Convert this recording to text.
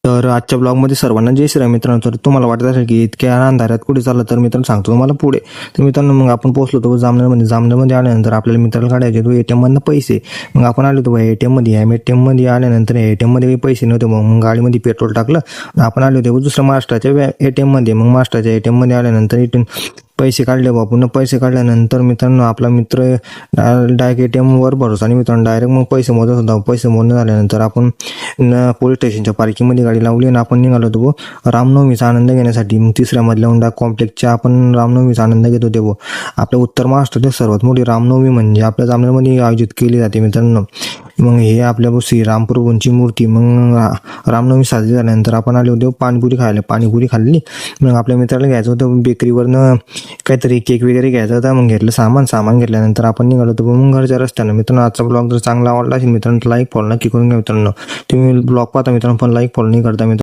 तर आजच्या ब्लॉगमध्ये सर्वांना जय श्रीराम मित्रांनो. तर तुम्हाला वाटत असेल की इतक्या अंधारात कुठे चाललं, तर मित्रांनो सांगतो तुम्हाला पुढे. तर मित्रांनो मग आपण पोहोचलो होतो जामनेरमध्ये आल्यानंतर आपल्याला मित्राला काढायचे तो ATM मधनं पैसे. मग आपण आलो होतो ATM मध्ये. ATM मध्ये आल्यानंतर ATM मध्ये काही पैसे नव्हते. मग गाडीमध्ये पेट्रोल टाकलं. आपण आलो होतो दुसऱ्या महाराष्ट्राच्या ATM मध्ये. मग महाराष्ट्राच्या ATM मध्ये आल्यानंतर इथून पैसे काढले बापून. पैसे काढल्यानंतर मित्रांनो आपला मित्र डायरेक्ट ATM वर भरोसा आणि मित्रांनो डायरेक्ट मग पैसे मोजत होता. पैसे मोजून झाल्यानंतर आपण पोलीस स्टेशनच्या पार्किंगमध्ये गाडी लावली आणि आपण निघालो होतो रामनवमीचा आनंद घेण्यासाठी. मग तिसऱ्या मधल्या हुंडा कॉम्प्लेक्सच्या आपण रामनवमीचा आनंद घेत होते. आपल्या उत्तर महाराष्ट्रातील सर्वात मोठी रामनवमी म्हणजे आपल्या जामनेरमध्ये आयोजित केली जाते मित्रांनो. मग हे आपल्या श्रीराम प्रभूंची मूर्ती. मग रामनवमी साजरी झाल्यानंतर आपण आले होते पाणीपुरी खायला. पाणीपुरी खाल्ली. मग आपल्या मित्राला घ्यायचं होतं बेकरीवरनं काहीतरी केक वगैरे घ्यायचा होता. मग घेतलं सामान घेतल्यानंतर आपण निघालो होतो मग घरच्या रस्त्यानं. मित्रांनो आजचा ब्लॉग जर चांगला आवडला असेल मित्रांनो लाईक फॉलो नक्की करून घ्या मित्रांनो. तुम्ही ब्लॉग पाहता मित्रांनो पण लाईक फॉलो नाही करता मित्रांनो.